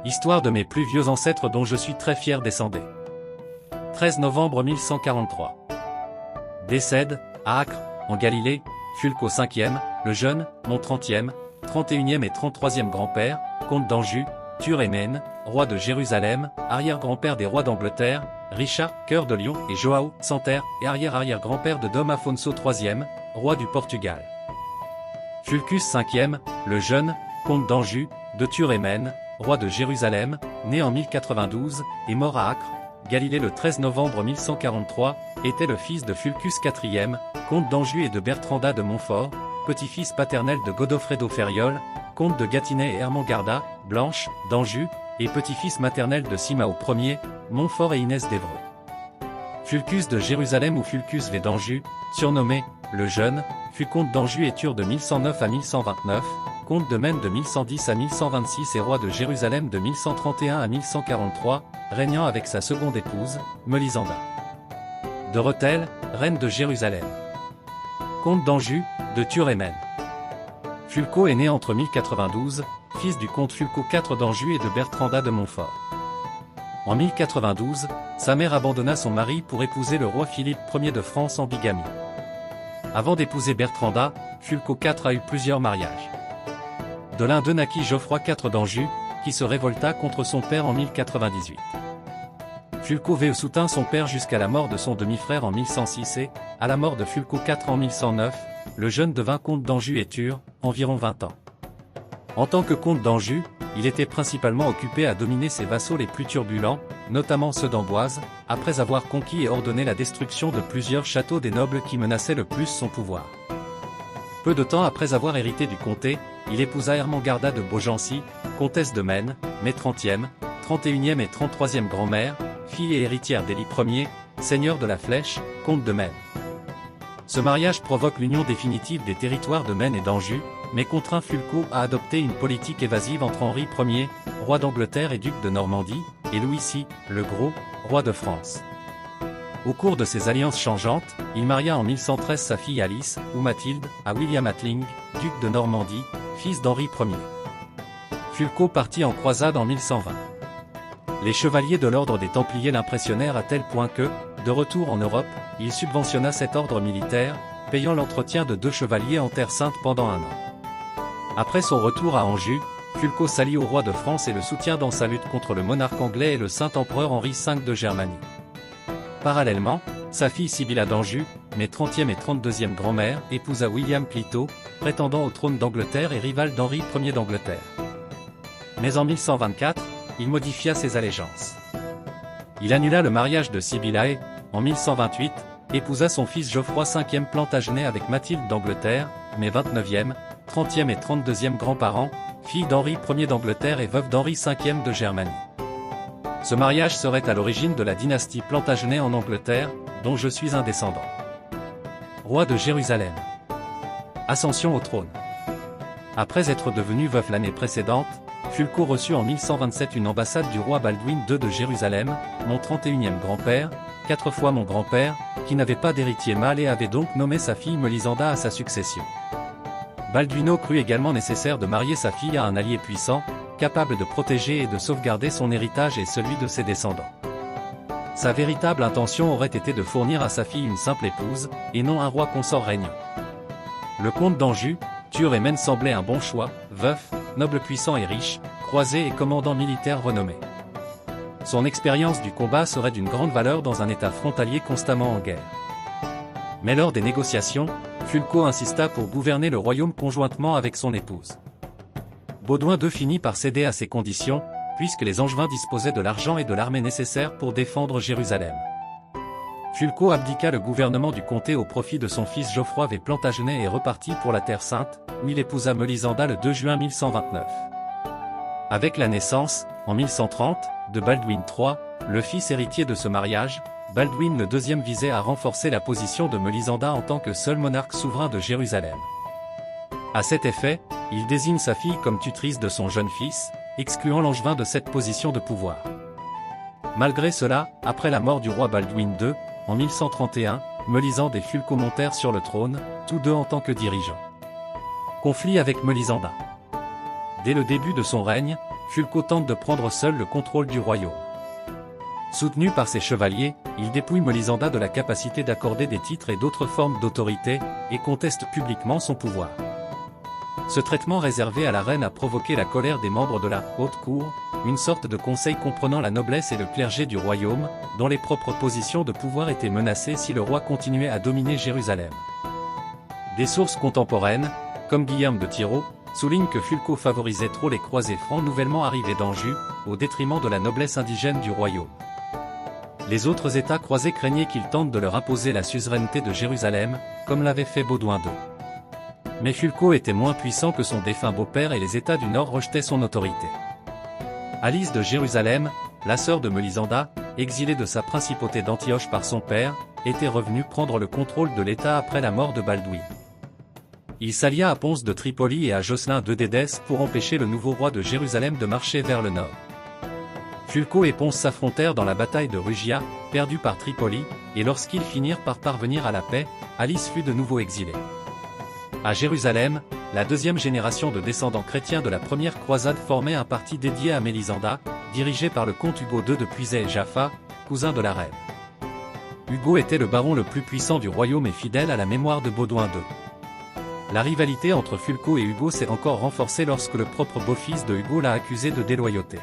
Histoire de mes plus vieux ancêtres dont je suis très fier descendé. 13 novembre 1143. Décède, à Acre, en Galilée, Fulco V, le jeune, mon 30e, 31e et 33e grand-père, comte d'Anjou, Tur et Maine, roi de Jérusalem, arrière-grand-père des rois d'Angleterre, Richard, cœur de Lion et João, Santerre, et arrière-arrière-grand-père de Dom Afonso III, roi du Portugal. Fulcus V, le jeune, comte d'Anjou, de Tur et Maine, roi de Jérusalem, né en 1092, et mort à Acre, Galilée le 13 novembre 1143, était le fils de Fulcus IV, comte d'Anjou et de Bertranda de Montfort, petit-fils paternel de Godofredo Ferriol, comte de Gâtinais et Ermengarda, Blanche, d'Anjou, et petit-fils maternel de Simao Ier, Montfort et Inès d'Évreux. Fulcus de Jérusalem ou Fulcus V d'Anjou, surnommé le Jeune, fut comte d'Anjou et Tur de 1109 à 1129, comte de Maine de 1110 à 1126 et roi de Jérusalem de 1131 à 1143, régnant avec sa seconde épouse, Melisenda de Rethel, reine de Jérusalem. Comte d'Anjou, de Tur et Maine. Fulco est né entre 1092, fils du comte Fulco IV d'Anjou et de Bertranda de Montfort. En 1092, sa mère abandonna son mari pour épouser le roi Philippe Ier de France en bigamie. Avant d'épouser Bertranda, Fulco IV a eu plusieurs mariages. De l'un d'eux naquit Geoffroy IV d'Anjou, qui se révolta contre son père en 1098. Fulco V soutint son père jusqu'à la mort de son demi-frère en 1106 et, à la mort de Fulco IV en 1109, le jeune devint comte d'Anjou et Tur, environ 20 ans. En tant que comte d'Anjou, il était principalement occupé à dominer ses vassaux les plus turbulents, notamment ceux d'Amboise, après avoir conquis et ordonné la destruction de plusieurs châteaux des nobles qui menaçaient le plus son pouvoir. Peu de temps après avoir hérité du comté, il épousa Ermengarda de Beaugency, comtesse de Maine, mai 30e, 31e et 33e grand-mère, fille et héritière d'Élie Ier, seigneur de la Flèche, comte de Maine. Ce mariage provoque l'union définitive des territoires de Maine et d'Anjou, mais contraint Fulco à adopter une politique évasive entre Henri Ier, roi d'Angleterre et duc de Normandie, et Louis VI, le Gros, roi de France. Au cours de ces alliances changeantes, il maria en 1113 sa fille Alice, ou Mathilde, à William Atling, duc de Normandie, fils d'Henri Ier. Fulco partit en croisade en 1120. Les chevaliers de l'ordre des Templiers l'impressionnèrent à tel point que, de retour en Europe, il subventionna cet ordre militaire, payant l'entretien de 2 chevaliers en Terre Sainte pendant 1 an. Après son retour à Anjou, Fulco s'allie au roi de France et le soutient dans sa lutte contre le monarque anglais et le Saint-Empereur Henri V de Germanie. Parallèlement, sa fille Sibylla d'Anjou, née 30e et 32e grand-mère, épousa William Clito, prétendant au trône d'Angleterre et rival d'Henri Ier d'Angleterre. Mais en 1124, il modifia ses allégeances. Il annula le mariage de Sibylla et, en 1128, épousa son fils Geoffroy V Plantagenet avec Mathilde d'Angleterre, mais 29e, 30e et 32e grands-parents, fille d'Henri Ier d'Angleterre et veuve d'Henri V de Germanie. Ce mariage serait à l'origine de la dynastie Plantagenet en Angleterre, dont je suis un descendant. Roi de Jérusalem. Ascension au trône. Après être devenu veuf l'année précédente, Fulco reçut en 1127 une ambassade du roi Baldwin II de Jérusalem, mon 31e grand-père, 4 fois mon grand-père, qui n'avait pas d'héritier mâle et avait donc nommé sa fille Melisenda à sa succession. Balduino crut également nécessaire de marier sa fille à un allié puissant, capable de protéger et de sauvegarder son héritage et celui de ses descendants. Sa véritable intention aurait été de fournir à sa fille une simple épouse, et non un roi consort régnant. Le comte d'Anjou, Tur et Maine semblait un bon choix, veuf, noble puissant et riche, croisé et commandant militaire renommé. Son expérience du combat serait d'une grande valeur dans un état frontalier constamment en guerre. Mais lors des négociations, Fulco insista pour gouverner le royaume conjointement avec son épouse. Baudouin II finit par céder à ces conditions, puisque les Angevins disposaient de l'argent et de l'armée nécessaires pour défendre Jérusalem. Fulco abdiqua le gouvernement du comté au profit de son fils Geoffroy V Plantagenet et repartit pour la Terre Sainte, où il épousa Melisenda le 2 juin 1129. Avec la naissance, en 1130, de Baldwin III, le fils héritier de ce mariage, Baldwin II visait à renforcer la position de Melisenda en tant que seul monarque souverain de Jérusalem. À cet effet, il désigne sa fille comme tutrice de son jeune fils, excluant l'Angevin de cette position de pouvoir. Malgré cela, après la mort du roi Baldwin II, en 1131, Melisende et Fulco montèrent sur le trône, tous deux en tant que dirigeants. Conflit avec Melisenda. Dès le début de son règne, Fulco tente de prendre seul le contrôle du royaume. Soutenu par ses chevaliers, il dépouille Melisenda de la capacité d'accorder des titres et d'autres formes d'autorité, et conteste publiquement son pouvoir. Ce traitement réservé à la reine a provoqué la colère des membres de la Haute Cour, une sorte de conseil comprenant la noblesse et le clergé du royaume, dont les propres positions de pouvoir étaient menacées si le roi continuait à dominer Jérusalem. Des sources contemporaines, comme Guillaume de Thiraud, soulignent que Fulco favorisait trop les croisés francs nouvellement arrivés d'Anjou, au détriment de la noblesse indigène du royaume. Les autres États croisés craignaient qu'il tente de leur imposer la suzeraineté de Jérusalem, comme l'avait fait Baudouin II. Mais Fulco était moins puissant que son défunt beau-père et les États du Nord rejetaient son autorité. Alice de Jérusalem, la sœur de Melisenda, exilée de sa principauté d'Antioche par son père, était revenue prendre le contrôle de l'État après la mort de Balduin. Il s'allia à Ponce de Tripoli et à Jocelyn de Dédès pour empêcher le nouveau roi de Jérusalem de marcher vers le nord. Fulco et Ponce s'affrontèrent dans la bataille de Rugia, perdue par Tripoli, et lorsqu'ils finirent par parvenir à la paix, Alice fut de nouveau exilée. À Jérusalem, la deuxième génération de descendants chrétiens de la première croisade formait un parti dédié à Mélisenda, dirigé par le comte Hugo II de Puisaye et Jaffa, cousin de la reine. Hugo était le baron le plus puissant du royaume et fidèle à la mémoire de Baudouin II. La rivalité entre Fulco et Hugo s'est encore renforcée lorsque le propre beau-fils de Hugo l'a accusé de déloyauté.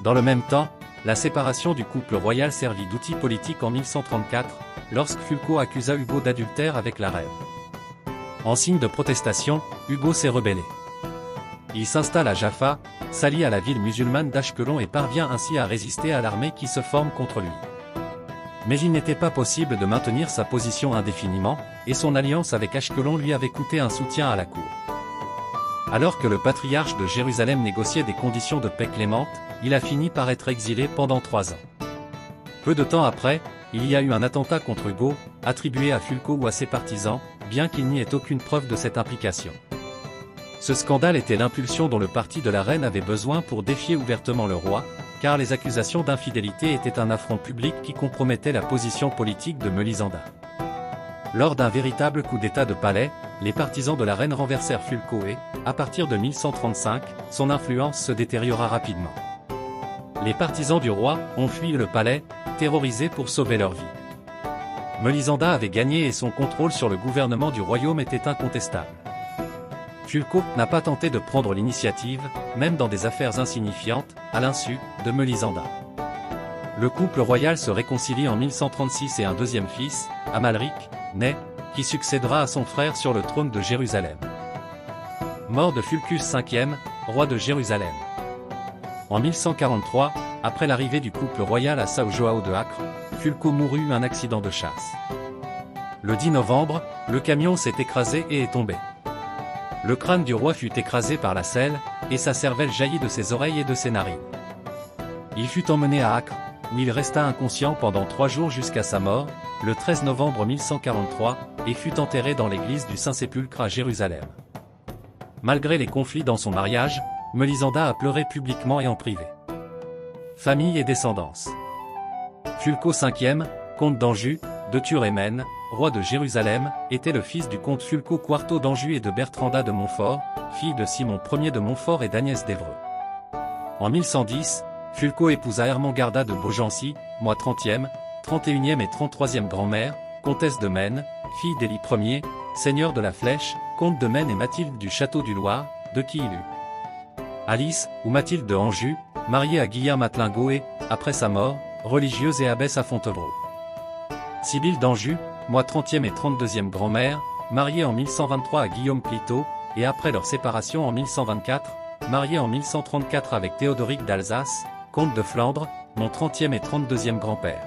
Dans le même temps, la séparation du couple royal servit d'outil politique en 1134, lorsque Fulco accusa Hugo d'adultère avec la reine. En signe de protestation, Hugo s'est rebellé. Il s'installe à Jaffa, s'allie à la ville musulmane d'Ashkelon et parvient ainsi à résister à l'armée qui se forme contre lui. Mais il n'était pas possible de maintenir sa position indéfiniment, et son alliance avec Ashkelon lui avait coûté un soutien à la cour. Alors que le patriarche de Jérusalem négociait des conditions de paix clémentes, il a fini par être exilé pendant 3 ans. Peu de temps après, il y a eu un attentat contre Hugo, attribué à Fulco ou à ses partisans, bien qu'il n'y ait aucune preuve de cette implication. Ce scandale était l'impulsion dont le parti de la reine avait besoin pour défier ouvertement le roi, car les accusations d'infidélité étaient un affront public qui compromettait la position politique de Melisenda. Lors d'un véritable coup d'état de palais, les partisans de la reine renversèrent Fulco et, à partir de 1135, son influence se détériora rapidement. Les partisans du roi ont fui le palais, terrorisés pour sauver leur vie. Melisenda avait gagné et son contrôle sur le gouvernement du royaume était incontestable. Fulco n'a pas tenté de prendre l'initiative, même dans des affaires insignifiantes, à l'insu de Melisenda. Le couple royal se réconcilie en 1136 et un deuxième fils, Amalric, naît, qui succédera à son frère sur le trône de Jérusalem. Mort de Fulcus V, roi de Jérusalem. En 1143, après l'arrivée du couple royal à São João de Acre, Fulco mourut un accident de chasse. Le 10 novembre, le camion s'est écrasé et est tombé. Le crâne du roi fut écrasé par la selle, et sa cervelle jaillit de ses oreilles et de ses narines. Il fut emmené à Acre, où il resta inconscient pendant 3 jours jusqu'à sa mort, le 13 novembre 1143, et fut enterré dans l'église du Saint-Sépulcre à Jérusalem. Malgré les conflits dans son mariage, Melisenda a pleuré publiquement et en privé. Famille et descendance. Fulco V, comte d'Anjou, de Turémène, roi de Jérusalem, était le fils du comte Fulco IV d'Anjou et de Bertranda de Montfort, fille de Simon Ier de Montfort et d'Agnès d'Évreux. En 1110, Fulco épousa Ermengarda de Beaugency, moi 30e, 31e et 33e grand-mère, comtesse de Maine, fille d'Élie Ier, seigneur de la Flèche, comte de Maine et Mathilde du château du Loir, de qui il eut Alice, ou Mathilde de Anjou, mariée à Guillaume Atlingot et, après sa mort, religieuse et abbesse à Fontevraud. Sibylle d'Anjou, moi 30e et 32e grand-mère, mariée en 1123 à Guillaume Clito, et après leur séparation en 1124, mariée en 1134 avec Théodoric d'Alsace, comte de Flandre, mon 30e et 32e grand-père.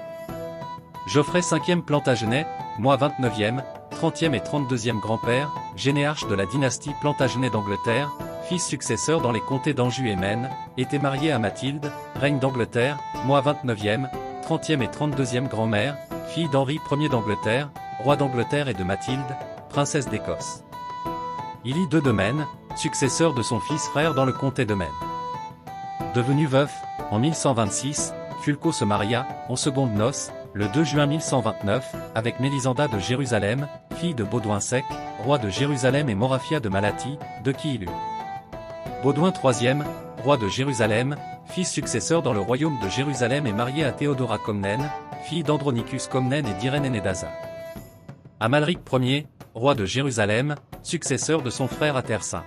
Geoffrey Ve Plantagenet, moi 29e, 30e et 32e grand-père, généarche de la dynastie Plantagenet d'Angleterre, fils successeur dans les comtés d'Anjou et Maine, était marié à Mathilde, reine d'Angleterre, moi 29e, 30e et 32e grand-mère, fille d'Henri Ier d'Angleterre, roi d'Angleterre et de Mathilde, princesse d'Écosse. Il y II de Maine, successeur de son fils frère dans le comté de Maine. Devenu veuf, en 1126, Fulco se maria, en secondes noces, le 2 juin 1129, avec Mélisenda de Jérusalem, fille de Baudouin Sec, roi de Jérusalem et Morafia de Malatie, de qui il eut Baudouin III, roi de Jérusalem, fils successeur dans le royaume de Jérusalem, est marié à Théodora Comnène, fille d'Andronicus Comnène et d'Irène Enedasa. Amalric Ier, roi de Jérusalem, successeur de son frère à Terre Sainte.